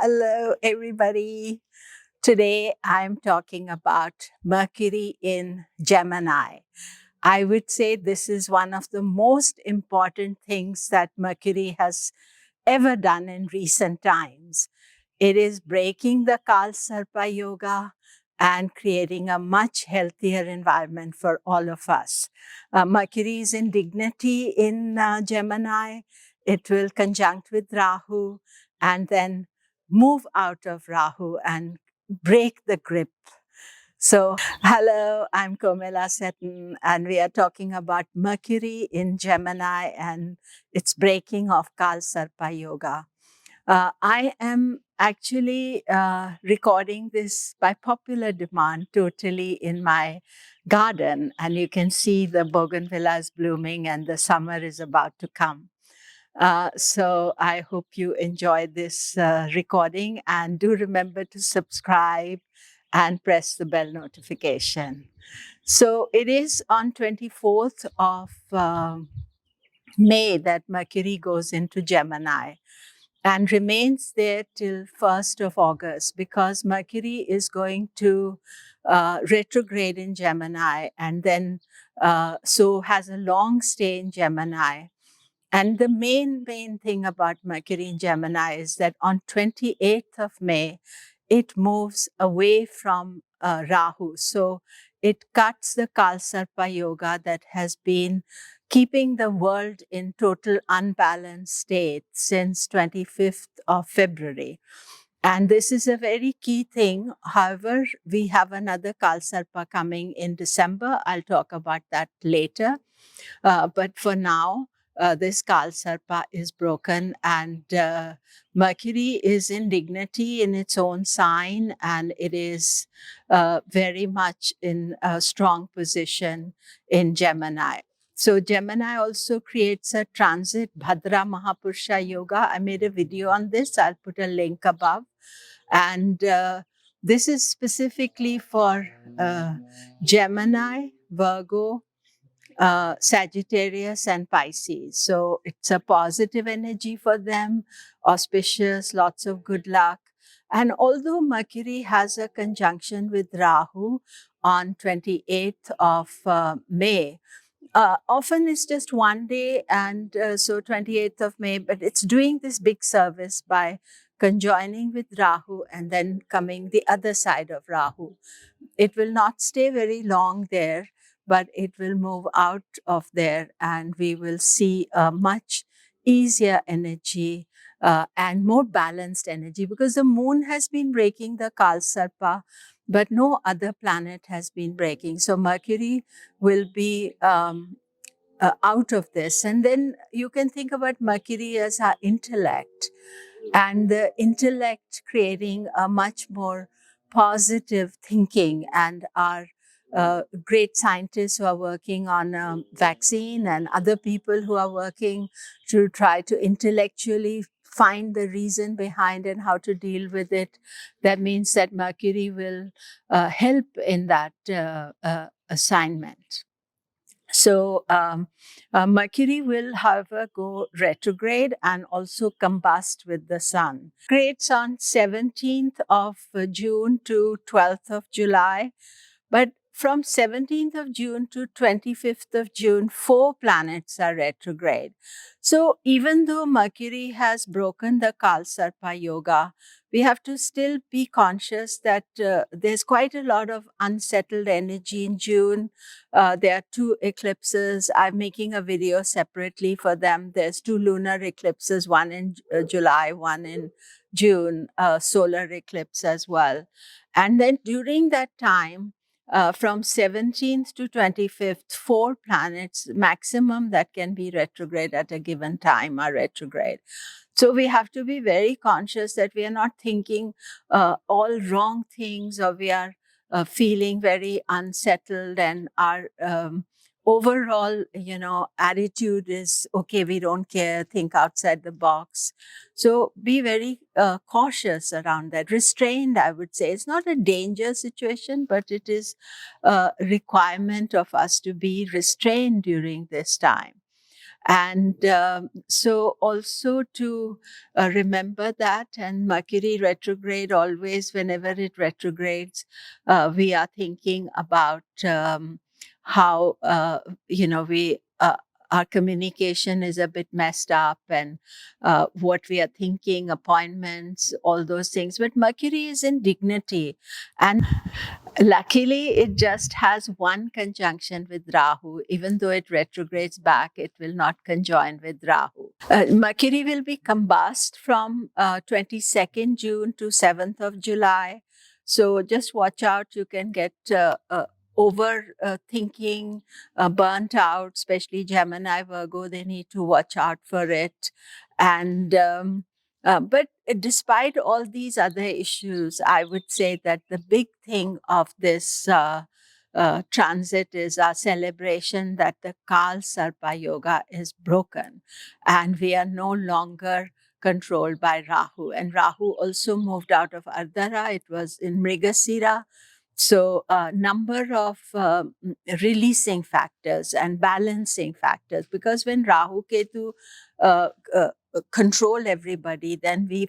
Hello, everybody. Today I'm talking about Mercury in Gemini. I would say this is one of the most important things that Mercury has ever done in recent times. It is breaking the Kal Sarpa yoga and creating a much healthier environment for all of us. Mercury is in dignity in Gemini. It will conjunct with Rahu and then move out of Rahu and break the grip. So, hello, I'm Komilla Sutton, and we are talking about Mercury in Gemini and its breaking of Kal Sarpa yoga. I am actually recording this by popular demand totally in my garden, and you can see the bougainvilleas blooming and the summer is about to come. So I hope you enjoyed this recording, and do remember to subscribe and press the bell notification. So it is on 24th of May that Mercury goes into Gemini and remains there till 1st of August, because Mercury is going to retrograde in Gemini and then so has a long stay in Gemini. And the main thing about Mercury in Gemini is that on 28th of May, it moves away from Rahu. So it cuts the Kal Sarpa yoga that has been keeping the world in total unbalanced state since 25th of February. And this is a very key thing. However, we have another Kal Sarpa coming in December. I'll talk about that later. But for now, this Kal Sarpa is broken, and Mercury is in dignity in its own sign, and it is very much in a strong position in Gemini. So Gemini also creates a transit Bhadra Mahapurusha yoga. I made a video on this. I'll put a link above. And this is specifically for Gemini, Virgo, Sagittarius and Pisces. So it's a positive energy for them, auspicious, lots of good luck. And although Mercury has a conjunction with Rahu on 28th of May, often it's just one day, and so 28th of May, but it's doing this big service by conjoining with Rahu and then coming the other side of Rahu. It will not stay very long there, but it will move out of there, and we will see a much easier energy and more balanced energy, because the moon has been breaking the Kal Sarpa, but no other planet has been breaking. So Mercury will be out of this. And then you can think about Mercury as our intellect, and the intellect creating a much more positive thinking, and our great scientists who are working on a vaccine and other people who are working to try to intellectually find the reason behind and how to deal with it. That means that Mercury will help in that assignment. So Mercury will, however, go retrograde and also combust with the sun. Creates on 17th of June to 12th of July. But from 17th of June to 25th of June, 4 planets are retrograde. So even though Mercury has broken the Kal Sarpa yoga, we have to still be conscious that there's quite a lot of unsettled energy in June. There are 2 eclipses. I'm making a video separately for them. There's 2 lunar eclipses, one in July, one in June, solar eclipse as well. And then during that time, from 17th to 25th, 4 planets maximum that can be retrograde at a given time are retrograde. So we have to be very conscious that we are not thinking all wrong things, or we are feeling very unsettled, and our overall, attitude is, okay, we don't care, think outside the box. So be very cautious around that. Restrained, I would say. It's not a danger situation, but it is a requirement of us to be restrained during this time. And so also to remember that, and Mercury retrograde, always whenever it retrogrades, we are thinking about how, we our communication is a bit messed up, and what we are thinking, appointments, all those things. But Mercury is in dignity. And luckily, it just has one conjunction with Rahu. Even though it retrogrades back, it will not conjoin with Rahu. Mercury will be combust from 22nd June to 7th of July. So just watch out. You can get over thinking, burnt out, especially Gemini, Virgo. They need to watch out for it. And but despite all these other issues, I would say that the big thing of this transit is our celebration that the Kal Sarpa Yoga is broken, and we are no longer controlled by Rahu. And Rahu also moved out of Ardhara. It was in Mrigasira. So a number of releasing factors and balancing factors, because when Rahu Ketu uh, uh, control everybody, then we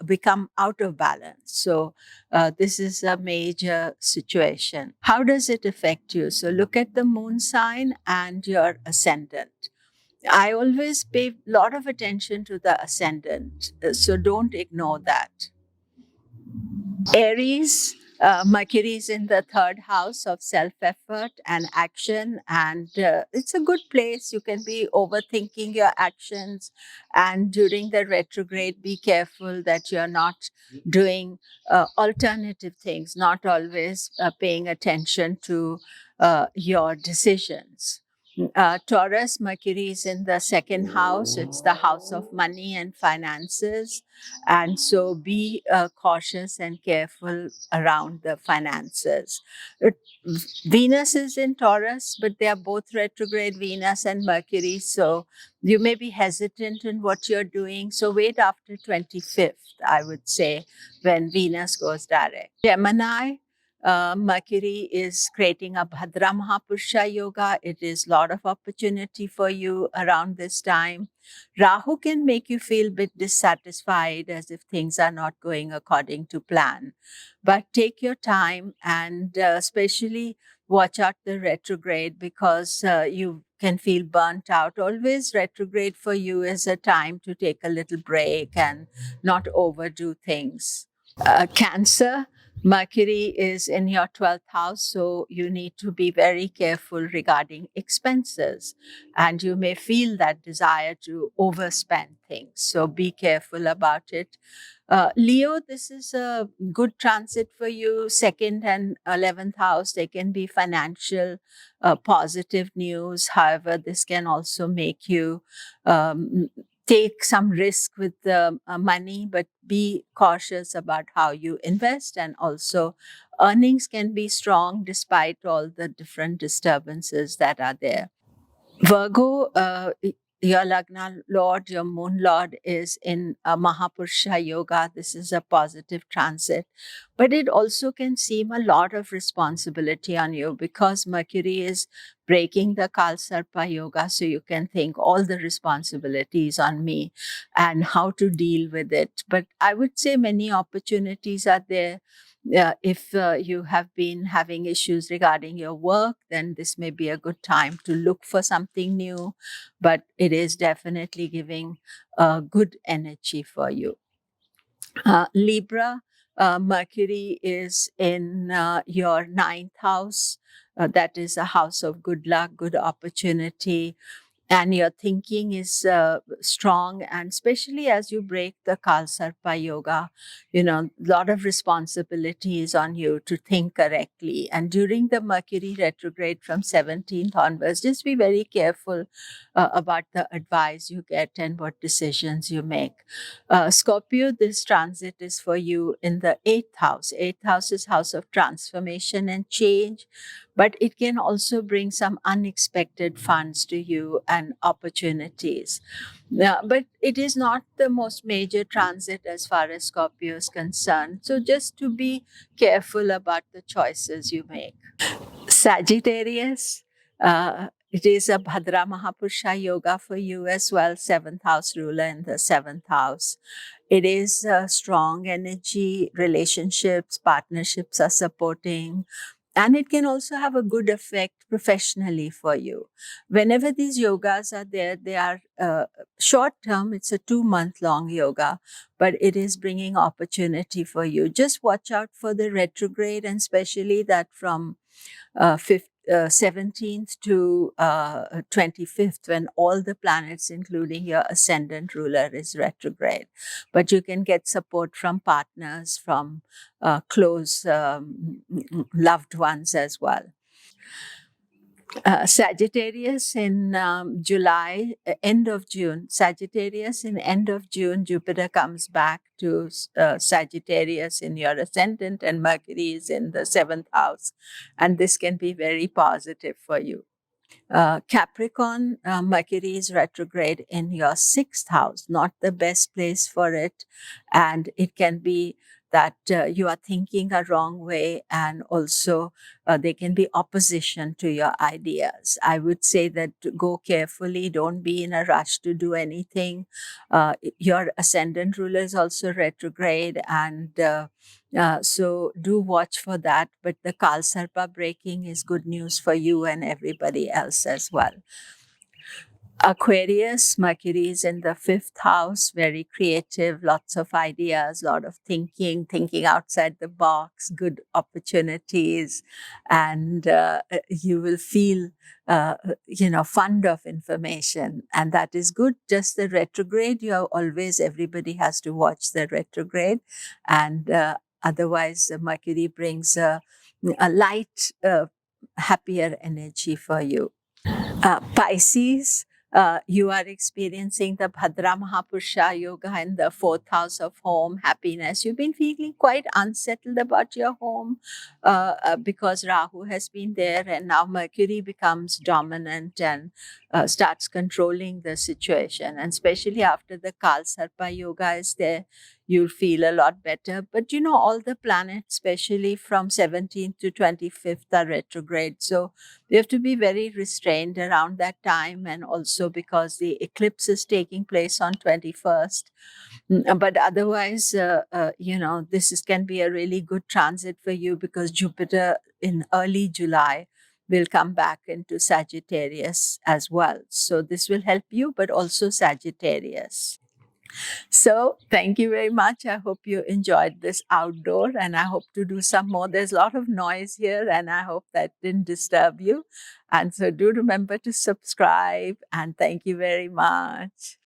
become out of balance. So this is a major situation. How does it affect you? So look at the moon sign and your ascendant. I always pay a lot of attention to the ascendant, so don't ignore that. Aries, Mercury is in the third house of self effort and action, and it's a good place. You can be overthinking your actions, and during the retrograde, be careful that you're not doing alternative things, not always paying attention to your decisions. Taurus, Mercury is in the second house. It's the house of money and finances. And so be cautious and careful around the finances. Venus is in Taurus, but they are both retrograde, Venus and Mercury. So you may be hesitant in what you're doing. So wait after 25th, I would say, when Venus goes direct. Gemini, Mercury is creating a Bhadra Mahapurusha yoga. It is a lot of opportunity for you around this time. Rahu can make you feel a bit dissatisfied, as if things are not going according to plan. But take your time, and especially watch out the retrograde, because you can feel burnt out. Always retrograde for you is a time to take a little break and not overdo things. Cancer, Mercury is in your 12th house, so you need to be very careful regarding expenses. And you may feel that desire to overspend things, so be careful about it. Leo, this is a good transit for you. 2nd and 11th house, they can be financial, positive news. However, this can also make you take some risk with the money, but be cautious about how you invest. And also, earnings can be strong despite all the different disturbances that are there. Virgo, your Lagna Lord, your Moon Lord is in Mahapurusha Yoga. This is a positive transit. But it also can seem a lot of responsibility on you, because Mercury is breaking the Kal Sarpa Yoga. So you can think all the responsibilities on me and how to deal with it. But I would say many opportunities are there. If you have been having issues regarding your work, then this may be a good time to look for something new, but it is definitely giving good energy for you. Libra, Mercury is in your 9th house. That is a house of good luck, good opportunity, and your thinking is strong. And especially as you break the Kal Sarpa Yoga, a lot of responsibility is on you to think correctly. And during the Mercury retrograde from 17th onwards, just be very careful about the advice you get and what decisions you make. Scorpio, this transit is for you in the 8th house. 8th house is house of transformation and change, but it can also bring some unexpected funds to you and opportunities. But it is not the most major transit as far as Scorpio is concerned. So just to be careful about the choices you make. Sagittarius, It is a Bhadra Mahapurusha yoga for you as well, 7th house ruler in the 7th house. It is strong energy, relationships, partnerships are supporting, and it can also have a good effect professionally for you. Whenever these yogas are there, they are short term, it's a 2-month long yoga, but it is bringing opportunity for you. Just watch out for the retrograde, and especially that from 17th to 25th, when all the planets, including your ascendant ruler, is retrograde. But you can get support from partners, from close loved ones as well. Sagittarius in July, end of June. Sagittarius in end of June, Jupiter comes back to Sagittarius in your ascendant, and Mercury is in the 7th house. And this can be very positive for you. Capricorn, Mercury is retrograde in your 6th house, not the best place for it. And it can be that you are thinking a wrong way, and also there can be opposition to your ideas. I would say that go carefully, don't be in a rush to do anything. Your ascendant ruler is also retrograde, and so do watch for that. But the Kal Sarpa breaking is good news for you and everybody else as well. Aquarius, Mercury is in the 5th house, very creative, lots of ideas, lot of thinking outside the box, good opportunities, and you will feel, fond of information, and that is good. Just the retrograde, everybody has to watch the retrograde, and otherwise Mercury brings a light, happier energy for you. Pisces, you are experiencing the Bhadra Mahapurusha yoga in the 4th house of home, happiness. You've been feeling quite unsettled about your home because Rahu has been there, and now Mercury becomes dominant and starts controlling the situation. And especially after the Kal Sarpa yoga is there, you'll feel a lot better. But all the planets, especially from 17th to 25th, are retrograde. So we have to be very restrained around that time, and also because the eclipse is taking place on 21st. But otherwise, can be a really good transit for you, because Jupiter in early July will come back into Sagittarius as well. So this will help you, but also Sagittarius. So thank you very much. I hope you enjoyed this outdoor, and I hope to do some more. There's a lot of noise here, and I hope that didn't disturb you. And so do remember to subscribe, and thank you very much.